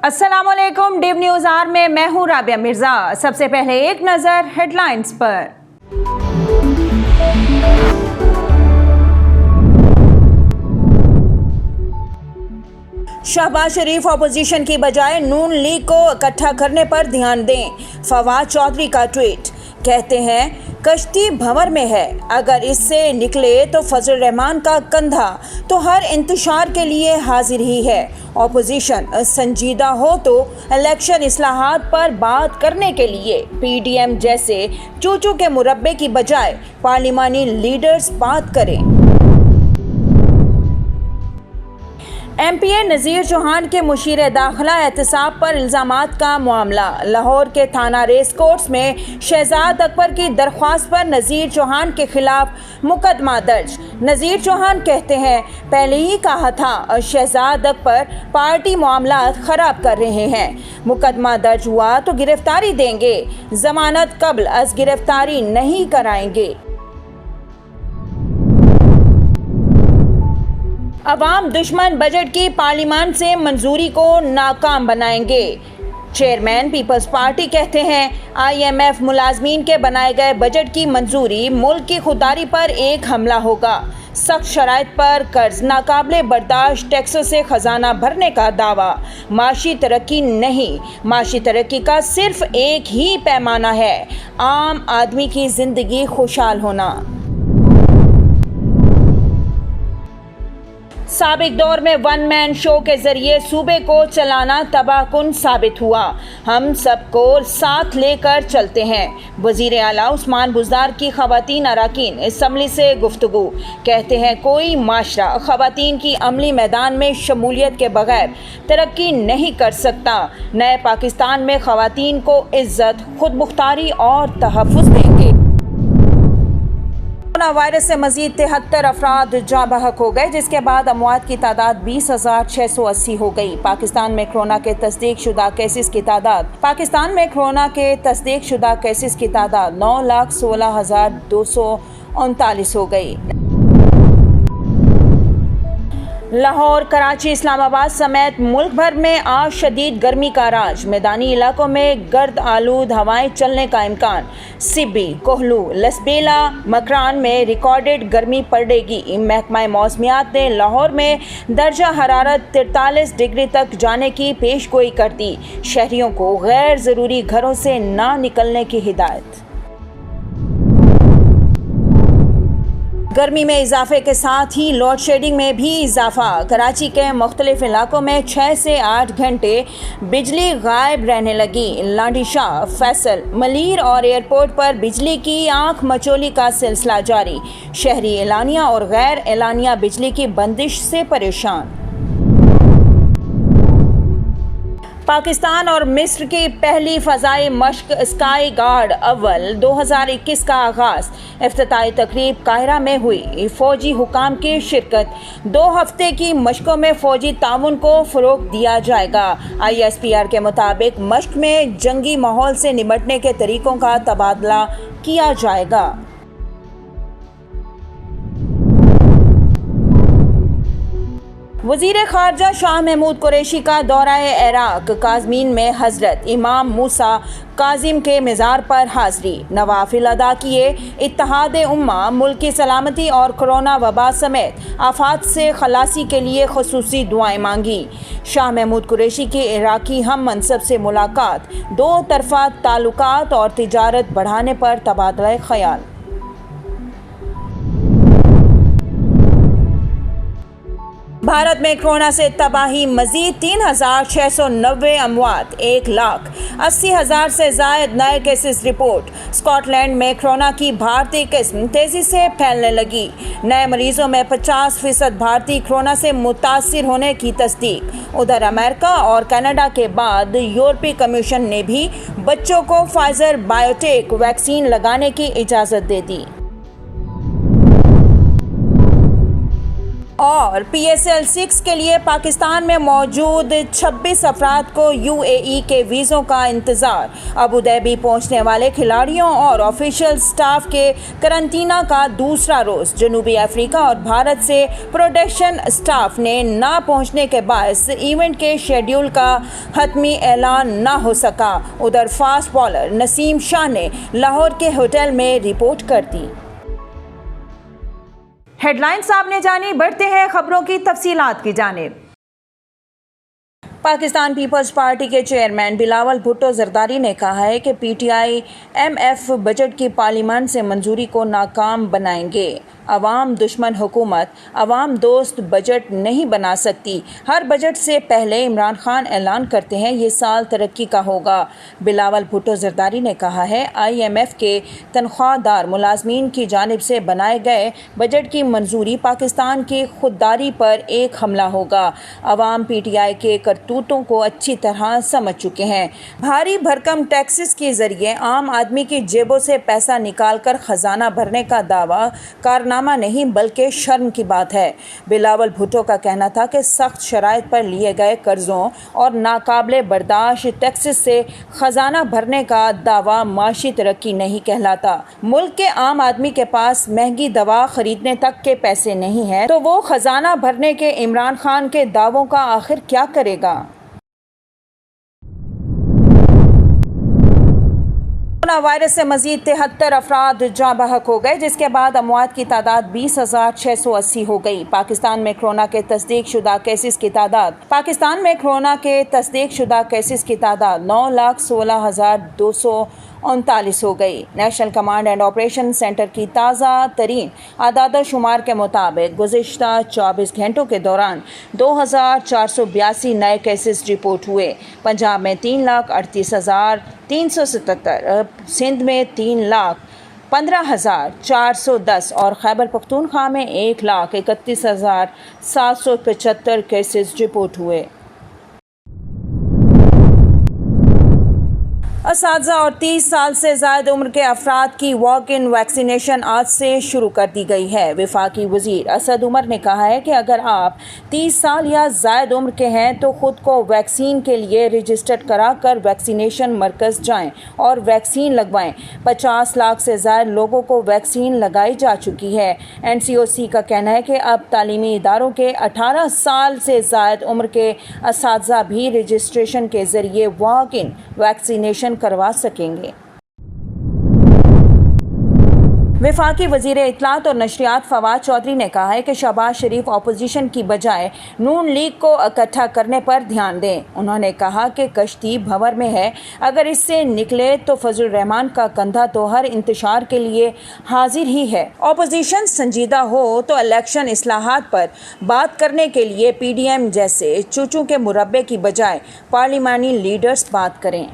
अस्सलाम वालेकुम। Div news are में मैं हूं राबिया मिर्जा। सबसे पहले एक नजर हेडलाइंस पर। शहबाज शरीफ अपोजिशन की बजाय नून लीग को इकट्ठा करने पर ध्यान दें। फवाद चौधरी का ट्वीट, कहते हैं कश्ती भंवर में है, अगर इससे निकले तो फजल रहमान का कंधा तो हर इंतशार के लिए हाजिर ही है। अपोजिशन संजीदा हो तो इलेक्शन इस्लाहात पर बात करने के लिए पीडीएम जैसे चूचू के मुरब्बे की बजाय पार्लिमानी लीडर्स बात करें। एमपीए नज़ीर चौहान के मुशीर दाखिला एहतसाब पर इल्ज़ामात का मामला। लाहौर के थाना रेस कोर्ट्स में शहजाद अकबर की दरख्वास्त पर नज़ीर चौहान के खिलाफ मुकदमा दर्ज। नज़ीर चौहान कहते हैं, पहले ही कहा था शहजाद अकबर पार्टी मामलात ख़राब कर रहे हैं। मुकदमा दर्ज हुआ तो गिरफ्तारी देंगे, जमानत कब्ल अज गिरफ्तारी नहीं कराएंगे। अवाम दुश्मन बजट की पार्लियामेंट से मंजूरी को नाकाम बनाएंगे। चेयरमैन पीपल्स पार्टी कहते हैं, IMF मुलाजमीन के बनाए गए बजट की मंजूरी मुल्क की खुददारी पर एक हमला होगा। सख्त शराइत पर कर्ज, नाकाबिले बर्दाश्त टैक्सों से खजाना भरने का दावा। माशी तरक्की नहीं, माशी तरक्की का सिर्फ एक ही पैमाना है, आम आदमी की जिंदगी खुशहाल होना। साबिक दौर में वन मैन शो के जरिए सूबे को चलाना तबाहकुन साबित हुआ। हम सबको साथ लेकर चलते हैं। वजीर आला उस्मान बुज़दार की खवातीन अराकीन असम्बली से गुफ्तगू, कहते हैं कोई माशरा खवातीन की अमली मैदान में शमूलियत के बगैर तरक्की नहीं कर सकता। नए पाकिस्तान में खवातीन को इज्जत, खुद मुख्तारी और तहफ़्फ़ुज़ देंगे। कोरोना वायरस से मजीद 73 अफराद जाँ बहक हो गए, जिसके बाद अमवात की तादाद 20,680 हो गई। पाकिस्तान में कोरोना के तस्दीक शुदा केसेस की तादाद 9,16,239 हो गई। लाहौर, कराची, इस्लामाबाद समेत मुल्क भर में आज शदीद गर्मी का राज। मैदानी इलाकों में गर्द आलूद हवाएं चलने का इम्कान। सिब्बी, कोहलू, लसबेला, मकरान में रिकॉर्डेड गर्मी पड़ेगी। महकमा मौसमियात ने लाहौर में दर्जा हरारत 43 डिग्री तक जाने की पेशगोई कर दी। शहरियों को गैर ज़रूरी घरों से ना निकलने की हिदायत। गर्मी में इजाफे के साथ ही लोड शेडिंग में भी इजाफा। कराची के मुख्तलिफ इलाकों में 6 से 8 घंटे बिजली गायब रहने लगी। लाडी शाह, फैसल, मलीर और एयरपोर्ट पर बिजली की आंख मचोली का सिलसिला जारी। शहरी एलानिया और गैर एलानिया बिजली की बंदिश से परेशान। पाकिस्तान और मिस्र की पहली फ़ज़ाई मश्क स्काई गार्ड अव्वल 2021 का आगाज़। इफ्तिताई तकरीब काहिरा में हुई। फ़ौजी हुकाम की शिरकत। 2 हफ्ते की मश्कों में फ़ौजी ताउन को फ़रोग़ दिया जाएगा। ISPR के मुताबिक मश्क में जंगी माहौल से निपटने के तरीक़ों का तबादला किया जाएगा। वज़ीर ख़ारजा शाह महमूद कुरैशी का दौरा-ए इराक़। काज़मीन में हज़रत इमाम मूसा काज़िम के मज़ार पर हाज़री। नवाफिल अदा किए। इत्तेहाद उम्मा मुल्क की सलामती और कोरोना वबा समेत आफात से खलासी के लिए ख़ुसूसी दुआएं मांगी। शाह महमूद कुरैशी की इराक़ी हम मनसब से मुलाकात। 2 तरफ़ा ताल्लुकात और तिजारत बढ़ाने पर तबादला ख़याल। भारत में कोरोना से तबाही मजीद 3,690 अमवात, 1,80,000 से ज़ायद नए केसेस रिपोर्ट। स्कॉटलैंड में कोरोना की भारतीय किस्म तेज़ी से फैलने लगी। नए मरीजों में 50% भारतीय कोरोना से मुतासिर होने की तस्दीक। उधर अमेरिका और कनाडा के बाद यूरोपीय कमीशन ने भी बच्चों को फाइजर बायोटेक वैक्सीन लगाने की इजाज़त दे दी। اور PSL-6 کے لیے پاکستان میں موجود 26 افراد کو UAE کے ویزوں کا انتظار۔ ابوظہبی پہنچنے والے کھلاڑیوں اور آفیشیل سٹاف کے قرنطینہ کا دوسرا روز۔ جنوبی افریقہ اور بھارت سے پروڈکشن سٹاف نے نہ پہنچنے کے باعث ایونٹ کے شیڈول کا حتمی اعلان نہ ہو سکا۔ ادھر فاسٹ بالر نسیم شاہ نے لاہور کے ہوٹل میں رپورٹ کر دی۔ ہیڈ لائنز آپ نے جانی، بڑھتے ہیں خبروں کی تفصیلات کی جانب۔ پاکستان پیپلز پارٹی کے چیئرمین بلاول بھٹو زرداری نے کہا ہے کہ PTI-MF بجٹ کی پارلیمان سے منظوری کو ناکام بنائیں گے۔ عوام دشمن حکومت عوام دوست بجٹ نہیں بنا سکتی۔ ہر بجٹ سے پہلے عمران خان اعلان کرتے ہیں یہ سال ترقی کا ہوگا۔ بلاول بھٹو زرداری نے کہا ہے IMF کے تنخواہ دار ملازمین کی جانب سے بنائے گئے بجٹ کی منظوری پاکستان کی خودداری پر ایک حملہ ہوگا۔ عوام PTI کے کرتوتوں کو اچھی طرح سمجھ چکے ہیں۔ بھاری بھرکم ٹیکسز کے ذریعے عام آدمی کی جیبوں سے پیسہ نکال کر خزانہ بھرنے کا دعویٰ کارنامہ نہیں بلکہ شرم کی بات ہے۔ بلاول بھٹو کا کہنا تھا کہ سخت شرائط پر لیے گئے قرضوں اور ناقابل برداشت ٹیکسز سے خزانہ بھرنے کا دعویٰ معاشی ترقی نہیں کہلاتا۔ ملک کے عام آدمی کے پاس مہنگی دوا خریدنے تک کے پیسے نہیں ہیں تو وہ خزانہ بھرنے کے عمران خان کے دعووں کا آخر کیا کرے گا؟ کورونا وائرس سے مزید 73 افراد جاں بحق ہو گئے، جس کے بعد اموات کی تعداد 20,680 ہو گئی۔ پاکستان میں کورونا کے تصدیق شدہ کیسز کی تعداد 9,16,239 ہو گئی۔ National command and operation centre کی تازہ ترین اعداد و شمار کے مطابق گزشتہ 24 گھنٹوں کے دوران 2,482 نئے کیسز رپورٹ ہوئے۔ پنجاب میں 3,38,377، سندھ میں 3,15,410 اور خیبر پختونخوا میں 1,31,775 کیسز رپورٹ ہوئے۔ اساتذہ اور 30 سال سے زائد عمر کے افراد کی واک ان ویکسینیشن آج سے شروع کر دی گئی ہے۔ وفاقی وزیر اسد عمر نے کہا ہے کہ اگر آپ 30 سال یا زائد عمر کے ہیں تو خود کو ویکسین کے لیے رجسٹر کرا کر ویکسینیشن مرکز جائیں اور ویکسین لگوائیں۔ 50 لاکھ سے زائد لوگوں کو ویکسین لگائی جا چکی ہے۔ NCOC کا کہنا ہے کہ اب تعلیمی اداروں کے 18 سال سے زائد عمر کے اساتذہ بھی رجسٹریشن کے ذریعے واک ان ویکسینیشن کروا سکیں گے۔ وفاقی وزیر اطلاعات اور نشریات فواد چودھری نے کہا ہے کہ شہباز شریف اپوزیشن کی بجائے نون لیگ کو اکٹھا کرنے پر دھیان دیں۔ انہوں نے کہا کہ کشتی بھنور میں ہے، اگر اس سے نکلے تو فضل الرحمان کا کندھا تو ہر انتشار کے لیے حاضر ہی ہے۔ اپوزیشن سنجیدہ ہو تو الیکشن اصلاحات پر بات کرنے کے لیے PDM جیسے چوچو کے مربع کی بجائے پارلیمانی لیڈرز بات کریں۔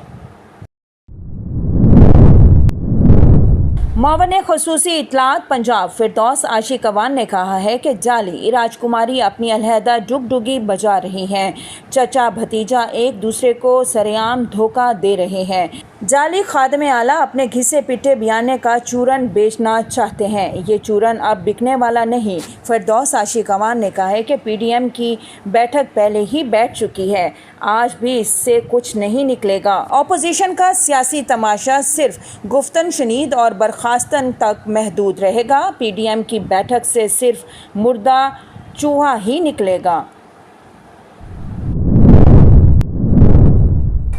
معاون خصوصی اطلاعات پنجاب فردوس عاشق اوان نے کہا ہے کہ جعلی راجکماری اپنی علیحدہ ڈگڈگی بجا رہی ہیں۔ چچا بھتیجا ایک دوسرے کو سرعام دھوکہ دے رہے ہیں۔ جعلی خادم اعلیٰ اپنے گھسے پٹے بیانے کا چورن بیچنا چاہتے ہیں۔ یہ چورن اب بکنے والا نہیں۔ فردوس عاشق اوان نے کہا ہے کہ PDM کی بیٹھک پہلے ہی بیٹھ چکی ہے، آج بھی اس سے کچھ نہیں نکلے گا۔ اپوزیشن کا سیاسی تماشا صرف گفتن شنید اور برخاستن تک محدود رہے گا۔ PDM کی بیٹھک سے صرف مردہ چوہا ہی نکلے گا۔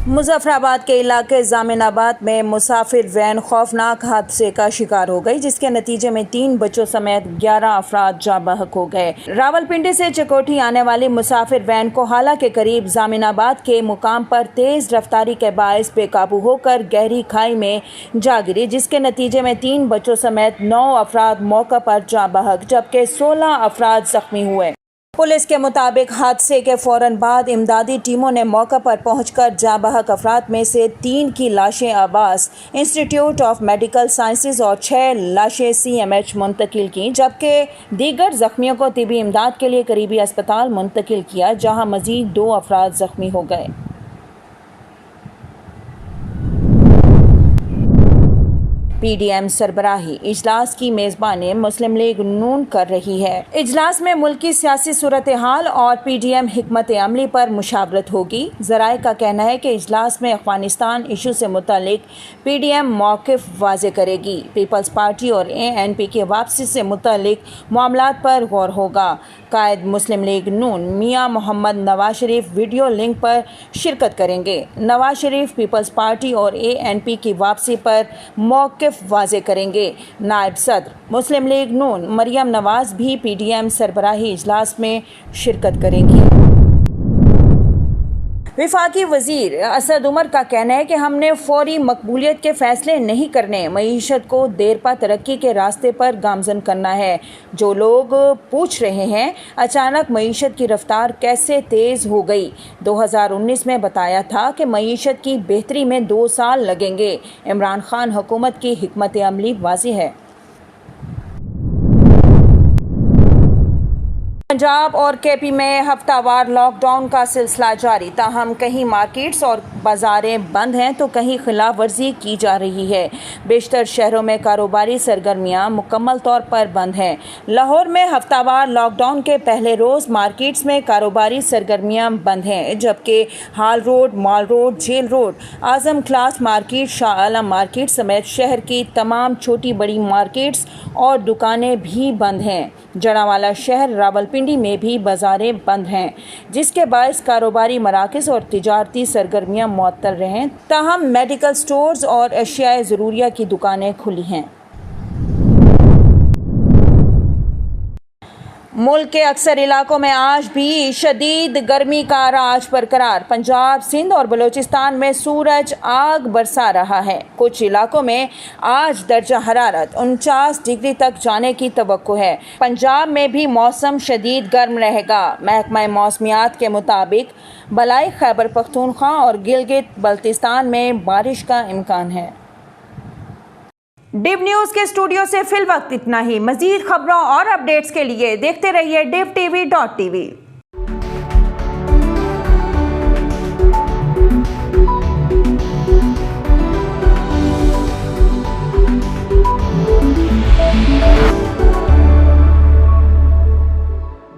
مظفر آباد کے علاقے ضامن آباد میں مسافر وین خوفناک حادثے کا شکار ہو گئی، جس کے نتیجے میں 3 بچوں سمیت 11 افراد جاں بحق ہو گئے۔ راولپنڈی سے چکوٹھی آنے والی مسافر وین کو حالہ کے قریب ضامن آباد کے مقام پر تیز رفتاری کے باعث بے قابو ہو کر گہری کھائی میں جا گری، جس کے نتیجے میں 3 بچوں سمیت 9 افراد موقع پر جاں بحق جبکہ 16 افراد زخمی ہوئے۔ پولیس کے مطابق حادثے کے فوراً بعد امدادی ٹیموں نے موقع پر پہنچ کر جاں بحق افراد میں سے 3 کی لاشیں آباس انسٹی ٹیوٹ آف میڈیکل سائنسز اور 6 لاشیں CMH منتقل کیں، جبکہ دیگر زخمیوں کو طبی امداد کے لیے قریبی اسپتال منتقل کیا، جہاں مزید 2 افراد زخمی ہو گئے۔ PDM सरबराही इजलास की मेज़बानी मुस्लिम लीग नून कर रही है। इजलास में मुल्की सियासी सूरत हाल और PDM हिकमत अमली पर मुशावरत होगी। ज़राए का कहना है कि इजलास में अफगानिस्तान इशू से मुतालिक PDM मौक़िफ़ वाज़े करेगी। पीपल्स पार्टी और ANP की वापसी से मुतालिक मामलात पर गौर होगा। कायद मुस्लिम लीग नून मियां मोहम्मद नवाज शरीफ वीडियो लिंक पर शिरकत करेंगे। नवाज शरीफ पीपल्स पार्टी और ANP की वापसी पर मौक़िफ़ वाज़े करेंगे। नायब सदर मुस्लिम लीग नून मरियम नवाज भी PDM सरबराही इजलास में शिरकत करेंगी। वफाकी वज़ीर असद उमर का कहना है कि हमने फौरी मकबूलियत के फ़ैसले नहीं करने, मईशत को देरपा तरक्की के रास्ते पर गामज़न करना है। जो लोग पूछ रहे हैं अचानक मईशत की रफ्तार कैसे तेज़ हो गई, 2019 में बताया था कि मईशत की बेहतरी में 2 साल लगेंगे। इमरान खान हुकूमत की हिकमत अमली वाज़ेह है। पंजाब और KP में हफ्तावार लॉकडाउन का सिलसिला जारी, ताहम कहीं मार्केट्स और बाज़ारें बंद हैं तो कहीं खिलाफ वर्जी की जा रही है। बेशतर शहरों में कारोबारी सरगर्मियां मुकम्मल तौर पर बंद हैं। लाहौर में हफ्तावार लॉकडाउन के पहले रोज़ मार्केट्स में कारोबारी सरगर्मियां बंद हैं, जबकि हाल रोड, मॉल रोड, जेल रोड, आज़म क्लास मार्केट, शाह आलम मार्केट समेत शहर की तमाम छोटी बड़ी मार्केट्स और दुकानें भी बंद हैं। जड़ावाला शहर, रावलपिंडी में भी बाज़ारें बंद हैं, जिसके बायस कारोबारी मराकज़ और तिजारती सरगर्मियां मुअत्तल रहें। ताहम मेडिकल स्टोर्स और अशियाए ज़रूरिया की दुकानें खुली हैं। मुल्क के अक्सर इलाकों में आज भी शदीद गर्मी का राज बरकरार। पंजाब, सिंध और बलूचिस्तान में सूरज आग बरसा रहा है। कुछ इलाकों में आज दर्जा हरारत 49 डिग्री तक जाने की तवक्को है। पंजाब में भी मौसम शदीद गर्म रहेगा। महकमा मौसमियात के मुताबिक बलाई खैबर पख्तूनख्वा और गिलगित बल्तिस्तान में बारिश का इम्कान है। डिव न्यूज़ के स्टूडियो से फिल वक्त इतना ही। मज़ीद खबरों और अपडेट्स के लिए देखते रहिए DivTV.tv।